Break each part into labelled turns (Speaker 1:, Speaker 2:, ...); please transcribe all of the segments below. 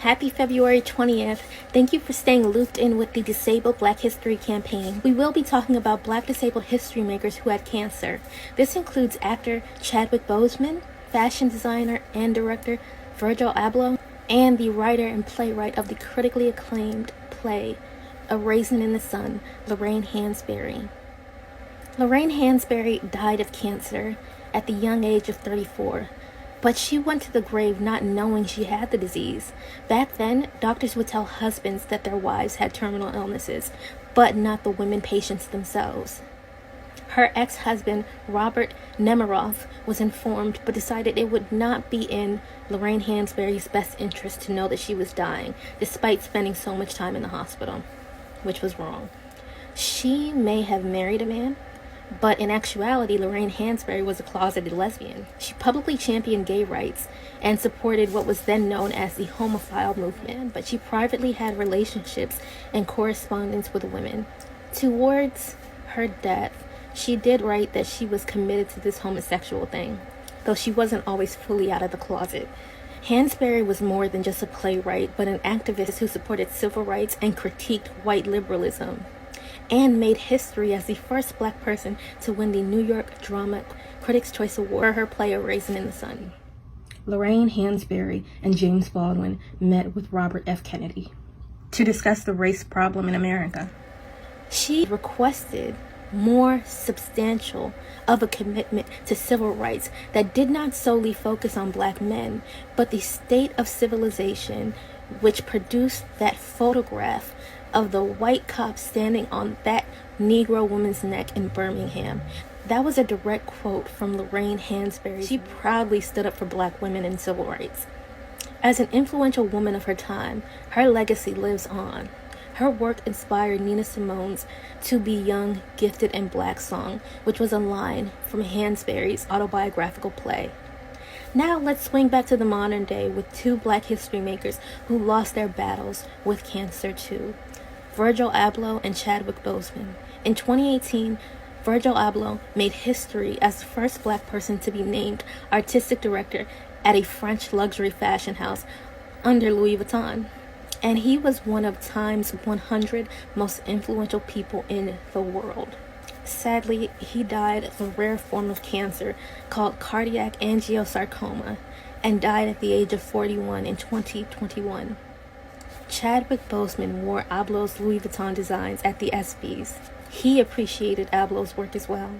Speaker 1: Happy February 20th. Thank you for staying looped in with the Disabled Black History campaign. We will be talking about Black disabled history makers who had cancer. This includes actor Chadwick Boseman, fashion designer and director Virgil Abloh, and the writer and playwright of the critically acclaimed play A Raisin in the Sun, Lorraine Hansberry. Lorraine Hansberry died of cancer at the young age of 34. But she went to the grave not knowing she had the disease. Back then, doctors would tell husbands that their wives had terminal illnesses, but not the women patients themselves. Her ex-husband, Robert Nemiroff, was informed but decided it would not be in Lorraine Hansberry's best interest to know that she was dying, despite spending so much time in the hospital, which was wrong. She may have married a man, but in actuality, Lorraine Hansberry was a closeted lesbian. She publicly championed gay rights and supported what was then known as the homophile movement, but she privately had relationships and correspondence with women. Towards her death, she did write that she was committed to this homosexual thing, though she wasn't always fully out of the closet. Hansberry was more than just a playwright, but an activist who supported civil rights and critiqued white liberalism, and made history as the first Black person to win the New York Drama Critics' Choice Award for her play A Raisin in the Sun. Lorraine Hansberry and James Baldwin met with Robert F. Kennedy to discuss the race problem in America. She requested more substantial of a commitment to civil rights that did not solely focus on Black men, but the state of civilization, which produced that photograph of the white cop standing on that Negro woman's neck in Birmingham. That was a direct quote from Lorraine Hansberry. She proudly stood up for Black women and civil rights. As an influential woman of her time, her legacy lives on. Her work inspired Nina Simone's To Be Young, Gifted, and Black song, which was a line from Hansberry's autobiographical play. Now let's swing back to the modern day with two Black history makers who lost their battles with cancer too. Virgil Abloh and Chadwick Boseman. In 2018, Virgil Abloh made history as the first Black person to be named artistic director at a French luxury fashion house under Louis Vuitton. And he was one of Time's 100 most influential people in the world. Sadly, he died of a rare form of cancer called cardiac angiosarcoma and died at the age of 41 in 2021. Chadwick Boseman wore Abloh's Louis Vuitton designs at the ESPYs. He appreciated Abloh's work as well.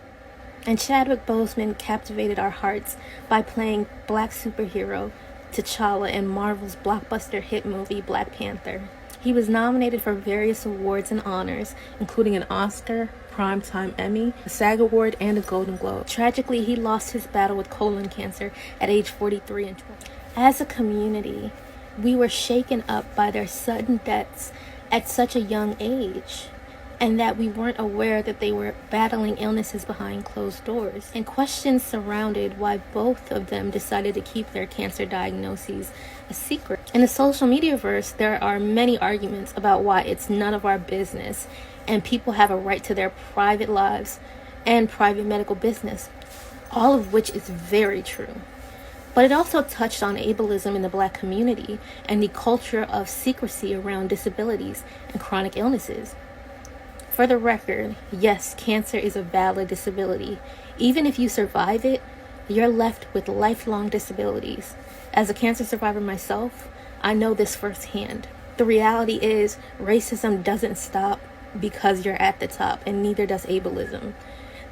Speaker 1: And Chadwick Boseman captivated our hearts by playing Black superhero T'Challa in Marvel's blockbuster hit movie Black Panther. He was nominated for various awards and honors, including an Oscar, Primetime Emmy, a SAG Award, and a Golden Globe. Tragically, he lost his battle with colon cancer at age 43 and 20. As a community, we were shaken up by their sudden deaths at such a young age, and that we weren't aware that they were battling illnesses behind closed doors. And questions surrounded why both of them decided to keep their cancer diagnoses a secret. In the social media verse, there are many arguments about why it's none of our business, and people have a right to their private lives and private medical business, all of which is very true. But it also touched on ableism in the Black community and the culture of secrecy around disabilities and chronic illnesses. For the record, yes, cancer is a valid disability. Even if you survive it, you're left with lifelong disabilities. As a cancer survivor myself, I know this firsthand. The reality is, racism doesn't stop because you're at the top, and neither does ableism.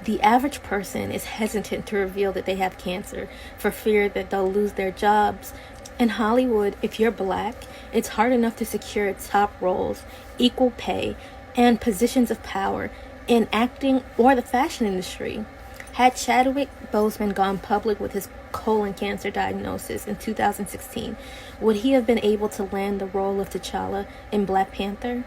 Speaker 1: The average person is hesitant to reveal that they have cancer for fear that they'll lose their jobs. In Hollywood, if you're Black, it's hard enough to secure top roles, equal pay, and positions of power in acting or the fashion industry. Had Chadwick Boseman gone public with his colon cancer diagnosis in 2016, would he have been able to land the role of T'Challa in Black Panther?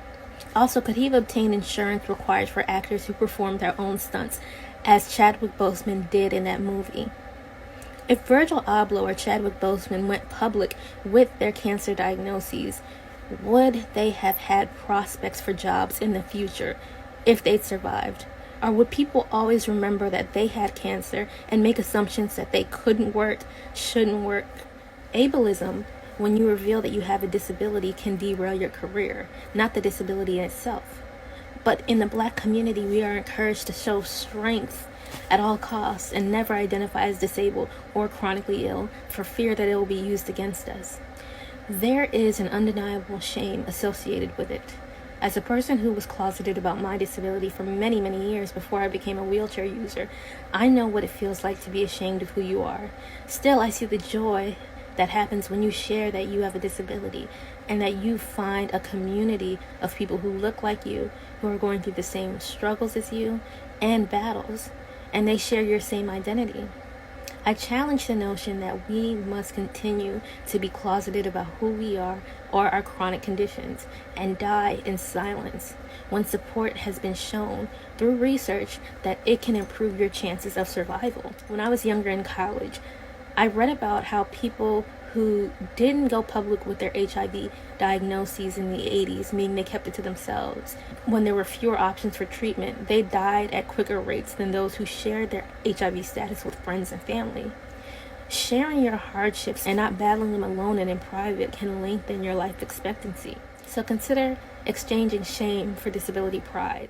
Speaker 1: Also, could he have obtained insurance required for actors who perform their own stunts, as Chadwick Boseman did in that movie? If Virgil Abloh or Chadwick Boseman went public with their cancer diagnoses, would they have had prospects for jobs in the future if they'd survived? Or would people always remember that they had cancer and make assumptions that they couldn't work, shouldn't work? Ableism when you reveal that you have a disability can derail your career, not the disability in itself. But in the Black community, we are encouraged to show strength at all costs and never identify as disabled or chronically ill for fear that it will be used against us. There is an undeniable shame associated with it. As a person who was closeted about my disability for many, many years before I became a wheelchair user, I know what it feels like to be ashamed of who you are. Still, I see the joy that happens when you share that you have a disability and that you find a community of people who look like you, who are going through the same struggles as you and battles, and they share your same identity. I challenge the notion that we must continue to be closeted about who we are or our chronic conditions and die in silence when support has been shown through research that it can improve your chances of survival. When I was younger in college, I read about how people who didn't go public with their HIV diagnoses in the 80s, meaning they kept it to themselves, when there were fewer options for treatment, they died at quicker rates than those who shared their HIV status with friends and family. Sharing your hardships and not battling them alone and in private can lengthen your life expectancy. So consider exchanging shame for disability pride.